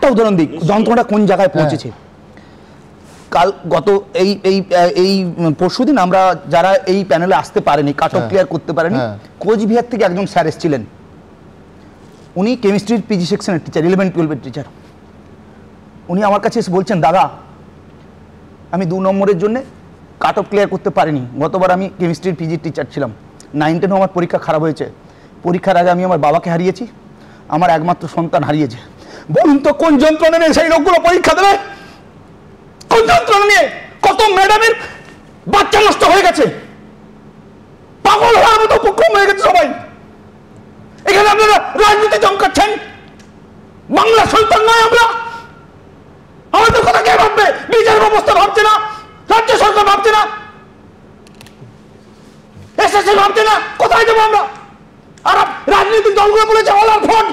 একটা উদাহরণ দিই যন্ত্রণাটা কোন জায়গায় পৌঁছেছে। কাল গত এই পরশুদিন আমরা যারা এই প্যানেলে আসতে পারেনি, কাট অফ ক্লিয়ার করতে পারেনি, কোচবিহার থেকে একজন স্যার এসেছিলেন, উনি কেমিস্ট্রির পিজি সেকশনের টিচার, 11-12 টিচার। উনি আমার কাছে এসে বলছেন, দাদা আমি 2 নম্বরের জন্য কাট অফ ক্লিয়ার করতে পারিনি, গতবার আমি কেমিস্ট্রির পিজির টিচার ছিলাম, 9-10 আমার পরীক্ষা খারাপ হয়েছে, পরীক্ষার আগে আমি আমার বাবাকে হারিয়েছি, আমার একমাত্র সন্তান হারিয়েছে। বলুন তো কোন যন্ত্রণা নিয়ে সেই লোকগুলো পরীক্ষা দেবে? কোন যন্ত্রণা নিয়ে? কত ম্যাডামের বাচ্চা নষ্ট হয়ে গেছে, পাগল হওয়ার মতো উপক্রম হয়ে গেছে সবাই। এখানে আপনারা রাজনীতি চমকাচ্ছেন। বাংলা সন্তান নয় আমরা? আমাদের কথা কে ভাববে? বিচার ব্যবস্থা ভাবছে না, রাজ্য সরকার ভাবছে না, এসএসসি ভাবছে না, কোথায় যাবো আমরা? আর রাজনৈতিক দলগুলো বলেছে অল আর ফ্রড,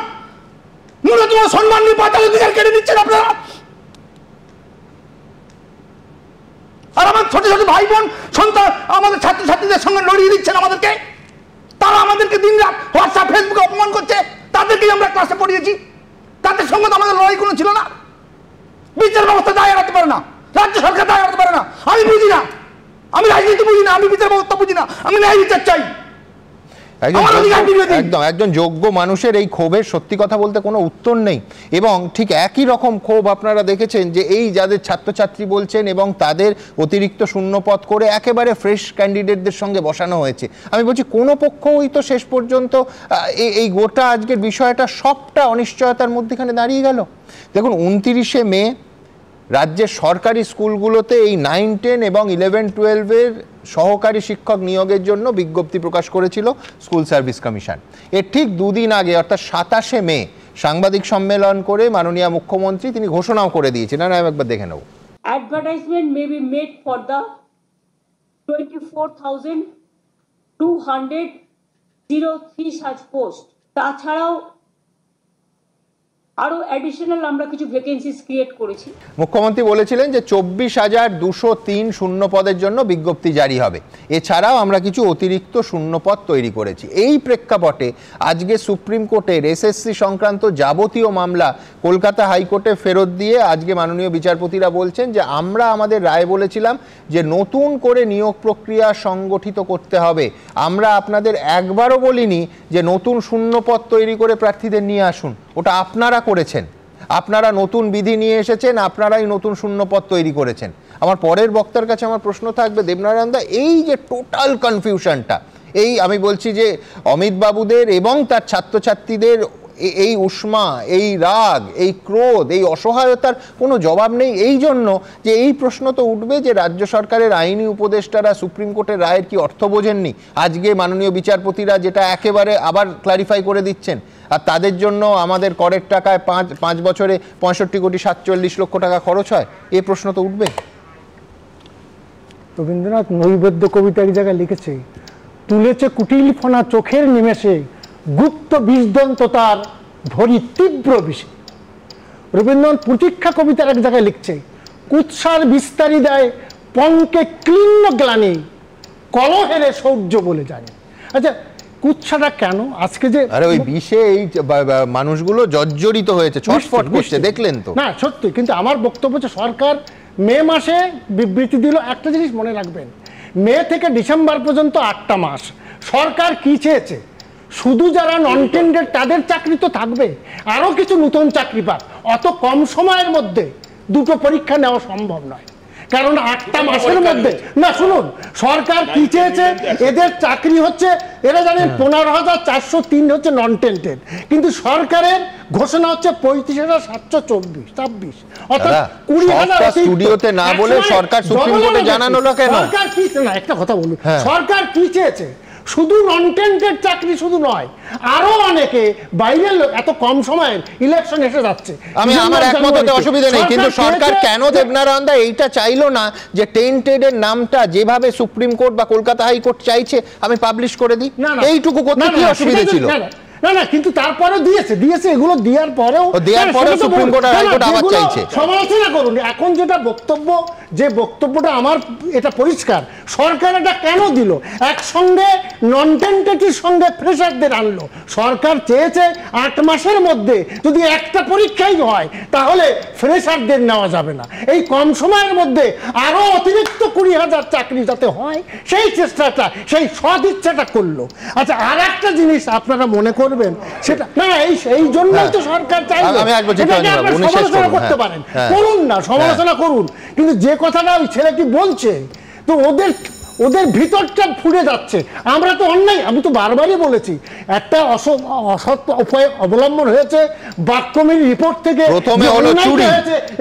ন্যূনতম সম্মান নিয়ে বাঁচার অধিকার কেড়ে নিচ্ছেন আপনারা। আর আমার ছোট ছোট ভাই বোন সন্তান আমাদের ছাত্রছাত্রীদের সঙ্গে লড়িয়ে দিচ্ছেন আমাদেরকে। তারা আমাদেরকে দিন রাত হোয়াটসঅ্যাপ ফেসবুকে অপমান করছে, তাদেরকে আমরা ক্লাসে পড়িয়েছি, তাদের সঙ্গে তো আমাদের লড়াই কোনো ছিল না। বিচার ব্যবস্থা দায় এড়াতে পারে না, রাজ্য সরকার দায় এড়াতে পারে না। আমি বুঝি না, আমি রাজনীতি বুঝি না, আমি বিচার ব্যবস্থা বুঝি না, আমি ন্যায় বিচার চাই। একজন যোগ্য মানুষের এই ক্ষোভের সত্যি কথা বলতে কোনো উত্তর নেই। এবং ঠিক একই রকম ক্ষোভ আপনারা দেখেছেন যে এই যাদের ছাত্রছাত্রী বলছেন এবং তাদের অতিরিক্ত শূন্যপদ করে একেবারে ফ্রেশ ক্যান্ডিডেটদের সঙ্গে বসানো হয়েছে। আমি বলছি কোনো পক্ষই তো শেষ পর্যন্ত এই গোটা আজকের বিষয়টা সবটা অনিশ্চয়তার মধ্যেখানে দাঁড়িয়ে গেল। দেখুন 29শে মে রাজ্যের সরকারি স্কুলগুলোতে এই 9, 10 এবং 11-12-এর সহকারী শিক্ষক নিয়োগের জন্য বিজ্ঞপ্তি প্রকাশ করেছিল স্কুল সার্ভিস কমিশন। এর ঠিক 2 দিন আগে অর্থাৎ 27শে মে সাংবাদিক সম্মেলন করে মাননীয় মুখ্যমন্ত্রী তিনি ঘোষণাও করে দিয়েছেন। আমি একবার দেখে নেব। Advertisement may be made for the 24,203 such post. তাছাড়াও আরো অ্যাডিশনাল আমরা কিছু ভ্যাকেন্সিস ক্রিয়েট করেছি। মুখ্যমন্ত্রী বলেছিলেন যে 24,203 শূন্য পদের জন্য বিজ্ঞপ্তি জারি হবে। এছাড়াও আমরা কিছু অতিরিক্ত শূন্যপদ তৈরি করেছি। এই প্রেক্ষাপটে আজকে সুপ্রিম কোর্টের এসএসসি সংক্রান্ত যাবতীয় মামলা কলকাতা হাইকোর্টে ফেরত দিয়ে আজকে মাননীয় বিচারপতিরা বলছেন যে আমরা আমাদের রায়ে বলেছিলাম যে নতুন করে নিয়োগ প্রক্রিয়া সংগঠিত করতে হবে। আমরা আপনাদের একবারও বলিনি যে নতুন শূন্যপদ তৈরি করে প্রার্থীদের নিয়ে আসুন, ওটা আপনারা করেছেন, আপনারা নতুন বিধি নিয়ে এসেছেন, আপনারাই নতুন শূন্যপদ তৈরি করেছেন। আমার পরের বক্তার কাছে আমার প্রশ্ন থাকবে, দেবনারায়ণ দা, এই যে টোটাল কনফিউশনটা, এই আমি বলছি যে অমিত বাবুদের এবং তার ছাত্রছাত্রীদের এই উষ্মা, এই রাগ, এই ক্রোধ, এই অসহায়তার কোনো জবাব নেই। এই জন্য যে এই প্রশ্ন তো উঠবে যে রাজ্য সরকারের আইনি উপদেষ্টারা সুপ্রিম কোর্টের রায়ের কি অর্থ বোঝেননি? আজকে মাননীয় বিচারপতিরা যেটা একেবারে আবার ক্লারিফাই করে দিচ্ছেন, আর তাদের জন্য আমাদের করের টাকায় 5 বছরে 65,47,00,000 টাকা খরচ হয়, এই প্রশ্ন তো উঠবে। রবীন্দ্রনাথ নৈবেদ্য কবিতা এক জায়গায় লিখেছে, তুলেছে কুটিল ফোনা চোখের নিমেষে, গুপ্ত বিষদন্ত তার ধরি তীব্র বিষে। রবীন্দ্রনাথ প্রতীক্ষা কবিতার এক জায়গায় লিখছে, কুৎসার বিস্তারি দেয় পঙ্কে ক্লিন্ন গ্লানি, কলহেরে সৌর্য বলে জানে। আচ্ছা, কুৎসাটা কেন আজকে যে আরে ওই বিষে এই মানুষগুলো জর্জরিত হয়েছে, ছটফট করছে, দেখলেন তো? না সত্যি, কিন্তু আমার বক্তব্য হচ্ছে সরকার মে মাসে বিবৃতি দিল। একটা জিনিস মনে রাখবেন, মে থেকে ডিসেম্বর পর্যন্ত 8টা মাস সরকার কি চেয়েছে? শুধু যারা নন টেন্ডার তাদের চাকরি তো থাকবে, আরো কিছু নতুন চাকরি পাক। অত কম সময়ের মধ্যে 2টো পরীক্ষা নেওয়া সম্ভব নয়, কারণ 8টা মাসের মধ্যে। না শুনুন, সরকার কি চেয়েছে? এদের চাকরি হচ্ছে, এরা জানেন 15,403 হচ্ছে নন টেন্ডার, কিন্তু সরকারের ঘোষণা হচ্ছে 35,726, অর্থাৎ 20,000 স্টুডিওতে না বলে সরকার সুপ্রিম কোর্টে জানানো না কেন? সরকার কি না, একটা কথা বলুন, সরকার কি চেয়েছে? শুধু নন টেন্ডার চাকরি শুধু নয়, আরো অনেকে বাইরের লোক, এত কম সময়ের ইলেকশন এসে যাচ্ছে। আমি আমার একমততে অসুবিধা নেই, কিন্তু সরকার কেন দেবনারায়ণ দা এইটা চাইলো না যে টেন্টেডের নামটা যেভাবে সুপ্রিম কোর্ট বা কলকাতা হাইকোর্ট চাইছে আমি পাবলিশ করে দিই? এইটুকু করতে কি অসুবিধা ছিল? না না, কিন্তু তারপরেও দিয়েছে এগুলো দেওয়ার পরেও সুপ্রিম কোর্ট হাইকোর্ট আবার চাইছে। সমালোচনা করুন। এখন যেটা বক্তব্য যে বক্তব্যটা আমার এটা পরিষ্কার, সরকার এটা কেন দিল একসঙ্গে নন টেন্টেটিভ সঙ্গে ফ্রেশারদের আনলো? সরকার চেয়েছে 8 মাসের মধ্যে যদি একটা পরীক্ষাই হয় তাহলে ফ্রেশারদের নেওয়া যাবে না, এই কম সময়ের মধ্যে আরো অতিরিক্ত 20,000 চাকরি যাতে হয় সেই চেষ্টাটা, সেই সদিচ্ছাটা করলো। আচ্ছা, আর একটা জিনিস আপনারা মনে করবেন, সেটা না এই জন্যই তো সরকার চাইলো, এটাকে আপনারা সমালোচনা করতে পারেন, করুন না, সমালোচনা করুন, কিন্তু যে কথাটা ওই ছেলেটি বলছে তো ওদের ভিতরটা ফুটে যাচ্ছে। আমরা তো অন্যায়, আমি তো বারবারই বলেছি, একটা অসৎ উপায় অবলম্বন হয়েছে, বাক্যমির রিপোর্ট থেকে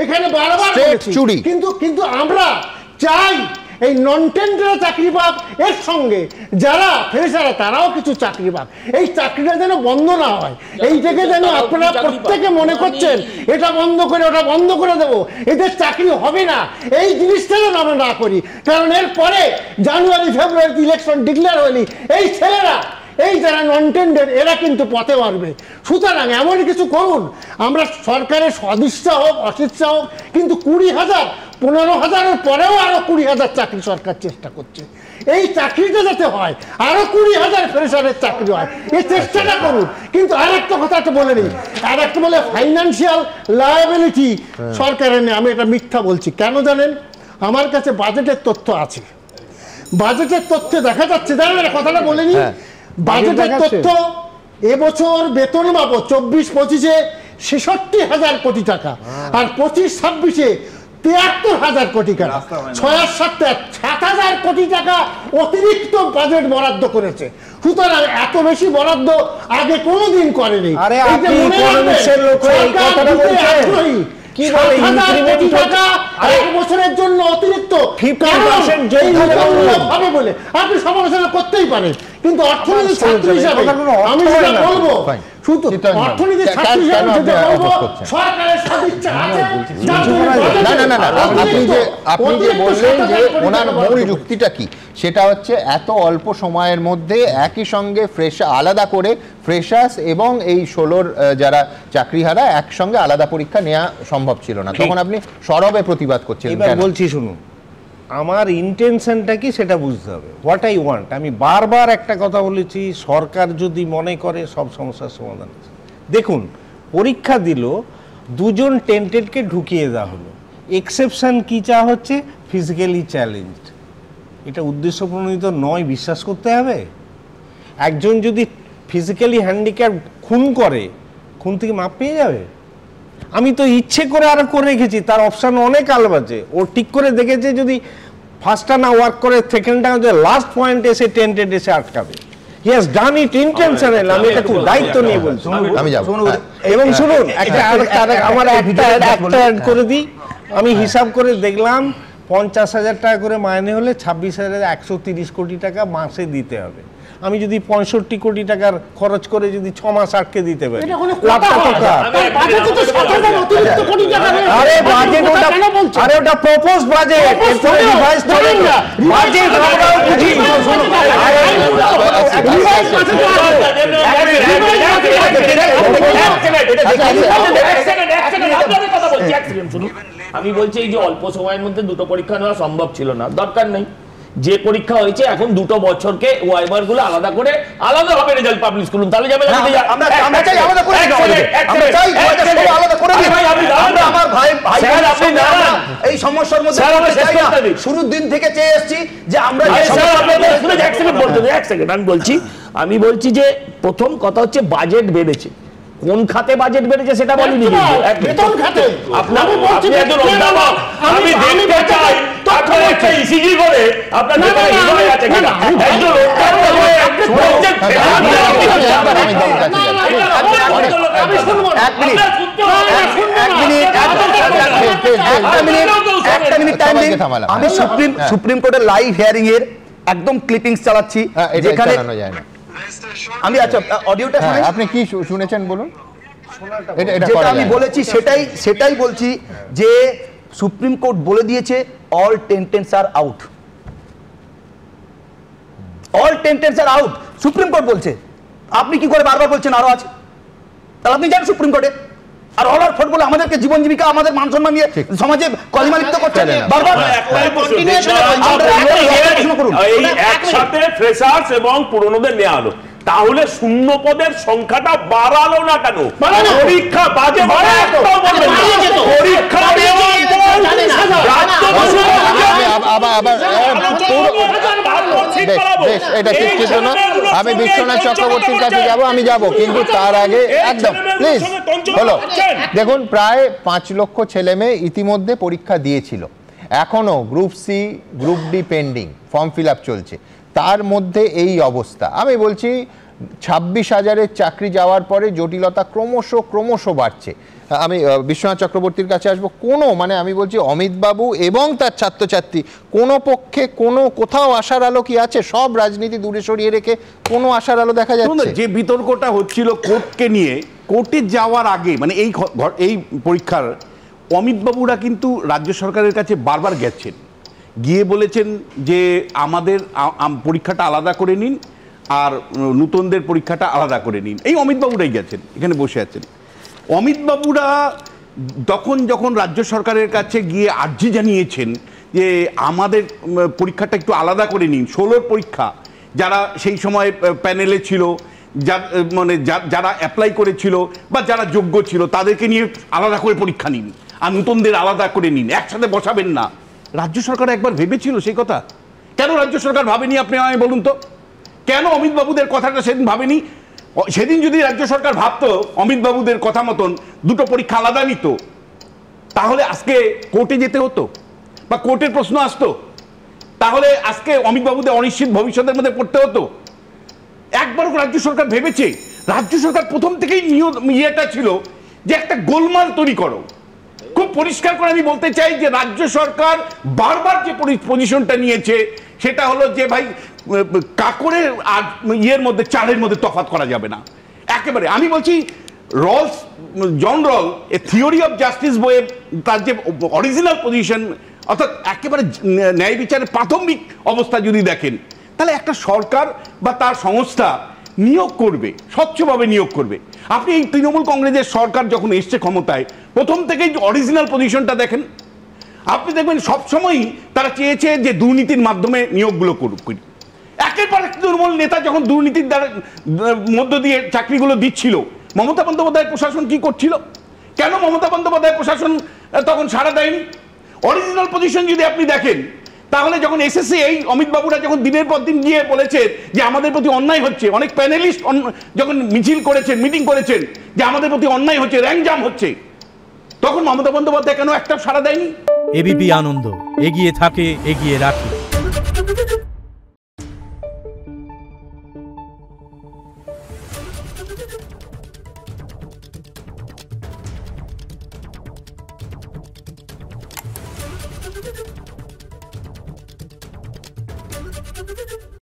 এখানে বারবার চুরি, কিন্তু আমরা চাই এই নন টেন্ডার চাকরি পাক, এর সঙ্গে যারা ফ্রেশার তারাও কিছু চাকরি পাক, এই চাকরিটা যেন বন্ধ না হয়। এইটাকে যেন আপনারা প্রত্যেকে মনে করছেন এটা বন্ধ করে ওটা বন্ধ করে দেবো, এদের চাকরি হবে না, এই জিনিসটা যেন আমরা না করি। কারণ এর পরে জানুয়ারি ফেব্রুয়ারিতে ইলেকশন ডিক্লেয়ার হয়নি, এই ছেলেরা, এই যারা নন টেন্ডার এরা কিন্তু পথে মারবে। সুতরাং এমন কিছু করুন, আমরা সরকারের সদিচ্ছা হোক অসিচ্ছা হোক, কিন্তু 20,000 15,000-এর পরেও আরো 20,000 চাকরি সরকার চেষ্টা করছে, এই চাকরিটা যাতে হয়, আরো 20,000 ফ্রেশারের চাকরি হয়, এই চেষ্টাটা করুন। কিন্তু আরেকটা কথা তো বলে নেই, আরেকটা বলে ফাইন্যান্সিয়াল লায়াবিলিটি সরকারের নেই, আমি এটা মিথ্যা বলছি। কেন জানেন? আমার কাছে বাজেটের তথ্য আছে, বাজেটের তথ্যে দেখা যাচ্ছে, জানেন কথাটা বলেনি, বাজেটের তথ্য এবছর বেতন বাবদ 24-25-এ 66,000 কোটি টাকা, আর 25-26-এ 73,000 কোটি টাকা, 6-7-7,000 কোটি টাকা অতিরিক্ত বাজেট বরাদ্দ করেছে। সুতরাং এত বেশি বরাদ্দ আগে কোনোদিন করেনি। বছরের জন্য অতিরিক্ত হবে বলে আপনি সমালোচনা করতেই পারেন, কিন্তু অর্থনীতি ছাত্র হিসাবে আমি যেটা বলবো, অর্থনীতির ছাত্র হিসাবে যেটা বলবো, সরকারের সদিচ্ছা আছে। আপনি যে বললেন যে ওনার মূল যুক্তিটা কি, সেটা হচ্ছে এত অল্প সময়ের মধ্যে একই সঙ্গে আলাদা করে ফ্রেশার্স এবং এই 16 যারা চাকরিহারা একসঙ্গে আলাদা পরীক্ষা নেওয়া সম্ভব ছিল না, তখন আপনি সরবে প্রতিবাদ করছেন। এবার বলছি শুনুন, আমার ইন্টেনশনটা কি সেটা বুঝতে হবে, হোয়াট আই ওয়ান্ট। আমি বারবার একটা কথা বলেছি, সরকার যদি মনে করে সব সমস্যার সমাধান আছে। দেখুন, পরীক্ষা দিল, 2 জন টেন্টেডকে ঢুকিয়ে দেওয়া হলো, এক্সেপশন কি চা হচ্ছে ফিজিক্যালি চ্যালেঞ্জড, এটা উদ্দেশ্য প্রণোদিত নয়, বিশ্বাস করতে হবে। একজন যদি ফিজিক্যালি হ্যান্ডিক্যাপ খুন করে, খুন থেকে মাপ পেয়ে যাবে? আমি তো ইচ্ছে করে আরো করে রেখেছি, তার অপশন অনেক আলাদা আছে, ও ঠিক করে দেখেছে যদি ফার্স্টটা না ওয়ার্ক করে সেকেন্ডটা লাস্ট পয়েন্টে এসে টেন্টেড এসে আটকাবে। He has done it intentional, আমি এটা খুব দায়িত্ব নিয়ে বলছি। আমি যাব এবং শুনুন, আমার একটা অ্যাড করে দিই, আমি হিসাব করে দেখলাম 50,000 টাকা করে মাইনে হলে 26,130 কোটি টাকা মাসে দিতে হবে। আমি যদি 65 কোটি টাকার খরচ করে যদি 6 মাস আটকে দিতে পারি, ওটা প্রপোজ বাজেট, আমি বলছি এই যে অল্প সময়ের মধ্যে 2টো পরীক্ষা নেওয়া সম্ভব ছিল না, দরকার নেই, যে পরীক্ষা হয়েছে এখন 2টো বছরকে ওয়াইবার গুলো আলাদা করে আলাদা ভাবে রেজাল্ট পাবলিশ করুন, তাহলে যাবে না। আমরা চাই আলাদা করে দিন, আমরা চাই আলাদা করে দিন। আমরা আমার ভাই আপনি না এই সমস্যার মধ্যে চাই না, শুরুর দিন থেকে চেয়ে আসছি যে আমরা এক সেকেন্ড আমি বলছি যে প্রথম কথা হচ্ছে বাজেট বেড়েছে, কোন খাতে বাজেট বেড়েছে সেটা বলিনি, বেতন খাতে। আপনি একজন অধ্যাপক, আমি দেখতে চাই আপনার একটা ইসিজি করে আপনার ভেতরে হৃদয় আছে কিনা। একজন আমি সুপ্রিম কোর্টের লাইভ হিয়ারিং এর একদম ক্লিপিংস চালাচ্ছি, যেখানে আমি আচ্ছা অডিওটা শুনে আপনি কি শুনেছেন বলুন। যেটা আমি বলেছি সেটাই বলছি যে সুপ্রিম কোর্ট বলে দিয়েছে অল টেন্টেন্টস আর আউট, অল টেন্টেন্টস আর আউট, সুপ্রিম কোর্ট বলছে। আপনি কি করে বারবার বলছেন আরো আছে? তাহলে আপনি যান সুপ্রিম কোর্টে, আর অলার ফোট বলে আমাদেরকে জীবন জীবিকা আমাদের মান সম্মান নিয়ে সমাজে কলিমালিপ্ত করছেন বারবার। এই একসাথে ফ্রেশার্স এবং পুরনোদের নেওয়া হলো, তাহলে শূন্য পদের সংখ্যাটা বাড়ালো না কেন? পরীক্ষা বাজে পরীক্ষা এটা ঠিক ছিল না। আমি বিশ্বনাথ চক্রবর্তীর কাছে যাব, আমি যাব, কিন্তু তার আগে একদম প্লিজ হলো, দেখুন প্রায় 5 লক্ষ ছেলে মেয়ে ইতিমধ্যে পরীক্ষা দিয়েছিল, এখনো group C group D pending, form fill up চলছে, তার মধ্যে এই অবস্থা। আমি বলছি 26,000-এর চাকরি যাওয়ার পরে জটিলতা ক্রমশ বাড়ছে। আমি বিশ্বনাথ চক্রবর্তীর কাছে আসবো। মানে আমি বলছি অমিতবাবু এবং তার ছাত্রছাত্রী কোনো পক্ষে কোথাও আশার আলো কি আছে? সব রাজনীতি দূরে সরিয়ে রেখে কোনো আশার আলো দেখা যাচ্ছে? যে বিতর্কটা হচ্ছিল কোর্টকে নিয়ে, কোর্টে যাওয়ার আগে মানে এই পরীক্ষার অমিতবাবুরা কিন্তু রাজ্য সরকারের কাছে বারবার গেছেন, গিয়ে বলেছেন যে আমাদের পরীক্ষাটা আলাদা করে নিন আর নূতনদের পরীক্ষাটা আলাদা করে নিন। এই অমিতবাবুরাই গেছেন, এখানে বসে আছেন অমিতবাবুরা। যখন রাজ্য সরকারের কাছে গিয়ে আর্জি জানিয়েছেন যে আমাদের পরীক্ষাটা একটু আলাদা করে নিন, 16 পরীক্ষা যারা সেই সময় প্যানেলে ছিল, যারা অ্যাপ্লাই করেছিল বা যারা যোগ্য ছিল তাদেরকে নিয়ে আলাদা করে পরীক্ষা নিন আর নূতনদের আলাদা করে নিন, একসাথে বসাবেন না। রাজ্য সরকার একবার ভেবেছিল সেই কথা? কেন রাজ্য সরকার ভাবেনি আপনি আমায় বলুন তো? কেন অমিতবাবুদের কথাটা সেদিন ভাবেনি? সেদিন যদি রাজ্য সরকার ভাবতো অমিতবাবুদের কথা মতন দুটো পরীক্ষা আলাদা নিত, তাহলে আজকে কোর্টে যেতে হতো বা কোর্টের প্রশ্ন আসতো, তাহলে আজকে অমিতবাবুদের অনিশ্চিত ভবিষ্যতের মধ্যে পড়তে হতো। একবারও রাজ্য সরকার ভেবেছে? রাজ্য সরকার প্রথম থেকেই ইয়েটা ছিল যে একটা গোলমাল তৈরি করো। খুব পরিষ্কার করে আমি বলতে চাই যে রাজ্য সরকার বারবার যে পজিশনটা নিয়েছে সেটা হলো যে ভাই কাকরের আর ইয়ের মধ্যে চালের মধ্যে তফাৎ করা যাবে না একেবারে। আমি বলছি জন রল এ থিওরি অফ জাস্টিস বইয়ে তার যে অরিজিনাল পজিশন, অর্থাৎ একেবারে ন্যায় বিচারের প্রাথমিক অবস্থা যদি দেখেন, তাহলে একটা সরকার বা তার সংস্থা নিয়োগ করবে, স্বচ্ছভাবে নিয়োগ করবে। আপনি এই তৃণমূল কংগ্রেসের সরকার যখন এসছে ক্ষমতায়, প্রথম থেকেই অরিজিনাল পজিশনটা দেখেন, আপনি দেখবেন সবসময়ই তারা চেয়েছে যে দুর্নীতির মাধ্যমে নিয়োগগুলো করুক। একের পর এক তৃণমূল নেতা যখন দুর্নীতির দ্বারা মধ্য দিয়ে চাকরিগুলো দিচ্ছিল, মমতা বন্দ্যোপাধ্যায়ের প্রশাসন কি করছিল? কেন মমতা বন্দ্যোপাধ্যায়ের প্রশাসন তখন সাড়া দেয়নি? অরিজিনাল পজিশন যদি আপনি দেখেন, তাহলে যখন এসএসসি এই অমিতবাবুরা যখন দিনের পর দিন গিয়ে বলেছে যে আমাদের প্রতি অন্যায় হচ্ছে, অনেক প্যানেলিস্ট যখন মিছিল করেছেন, মিটিং করেছেন যে আমাদের প্রতি অন্যায় হচ্ছে, র্যাঙ্ক জাম হচ্ছে, তখন মমতা বন্দ্যোপাধ্যায় কেন একটা সাড়া দেয়নি? এবিপি আনন্দ, এগিয়ে থাকে, এগিয়ে রাখে। Thank you.